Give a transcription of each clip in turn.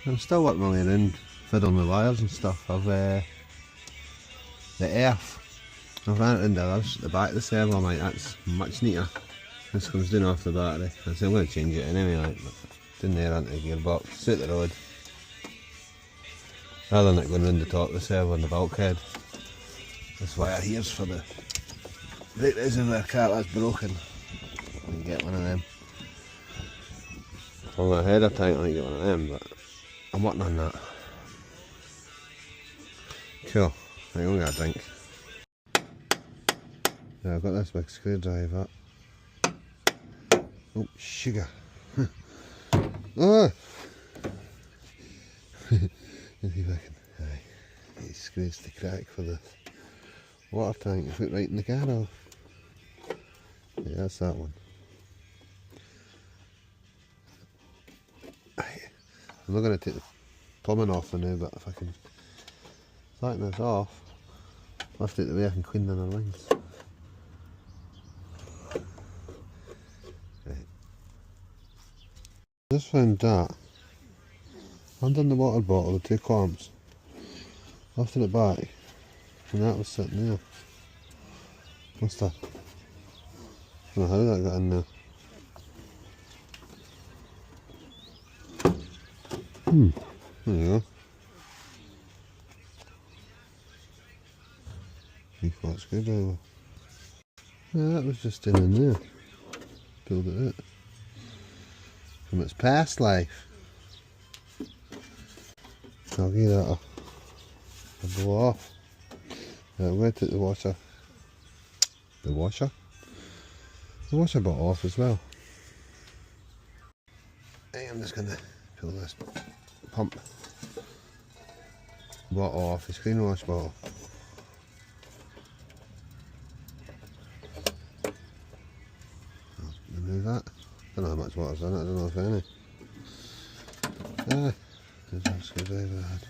I'm still working my way around fiddling with wires and stuff. I've the earth. I've ran it into others at the back of the server. I'm like, that's much neater. This comes down off the battery. I said I'm going to change it anyway, like, but down there onto the gearbox, suit the road. Rather than it going round the top of the server and the bulkhead. This wire here's for the brake reservoir cap that's broken. I can get one of them. I'm ahead of time, I can get one of them, but I'm working on that. Cool, I'm going to get a drink. Yeah, I've got this big screwdriver. Oh, sugar. Oh! Let's see if I can. Aye. He screws the crack for the water tank to put right in the car off. Yeah, that's that one. Aye. I'm not going to take the plumbing off for now, but if I can tighten this off, lift it the way I can clean the inner lines. Right. Just found that under the water bottle with 2 clamps. Lifted it back and that was sitting there. What's that? I don't know how that got in there. There you go. 3/4 screwdriver. Yeah, that was just in there. Pulled it out. From its past life. I'll give that a blow off. I'm going to take the washer bottle off as well. I'm just going to pull this pump bottle off, the screen wash bottle. I'll remove that. I don't know how much water's in it, I don't know if any. There's that screwdriver I had.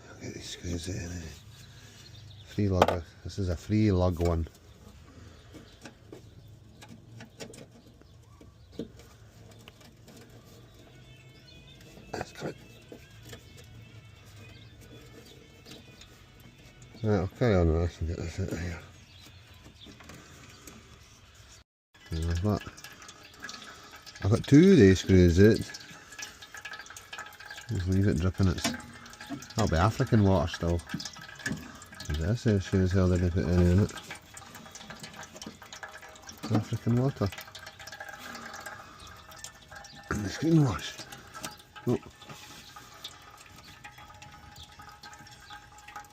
I'll get these screws in. Free lugger. This is a free lug one. That's good. Right, I'll carry on with this and get this out of here. And I've got 2 of these screws out. Just leave it dripping. That'll be African water still. This is sure as hell they didn't put any in it. African water. And the screen wash. Oh.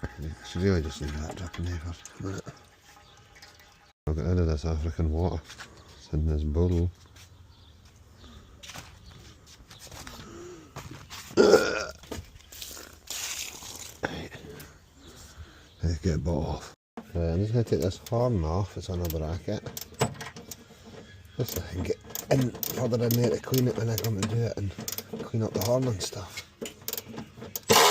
I should really just leave that dripping there for a minute. I'll get rid of this African water. It's in this bottle. Let's get it bought off. Right, I'm just going to take this horn off, it's on a bracket. Just so I can get in further in there to clean it when I come to do it and clean up the horn and stuff. I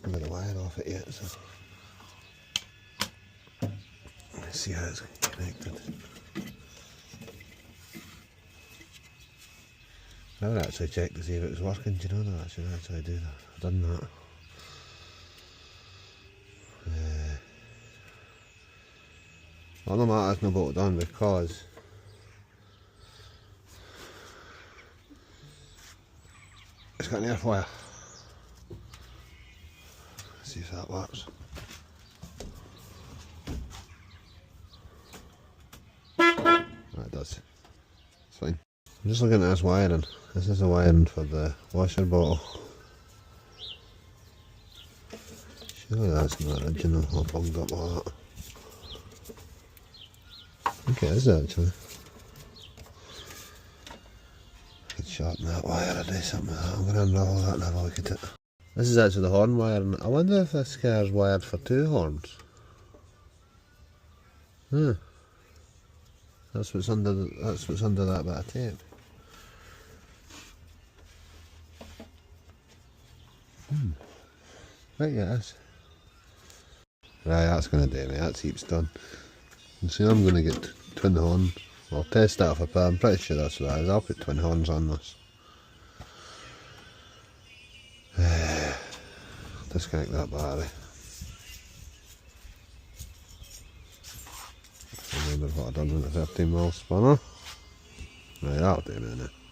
haven't got the wire off it yet, so let's see how it's connected. I would actually check to see if it was working, do you know that? I should actually do that. I've done that. Well, no matter, it's not bolted on because it's got an air wire. Let's see if that works. That does. It's fine. I'm just looking at this wiring. This is the wiring for the washer bottle. Surely that's not original. I'll bunged up all that. I think it is actually. I could sharpen that wire or do something with that. I'm going to unravel that and have a look at it. This is actually the horn wiring. I wonder if this car's wired for 2 horns. That's what's under that bit of tape. Right, yeah, it is. Right, that's going to do me. That's heaps done. And so I'm going to get Twin horn. I'll test that off a pair. I'm pretty sure that's what that is. I'll put twin horns on this. Disconnect that battery. I wonder what I've done with the 15mm spanner. Right, that'll do me now.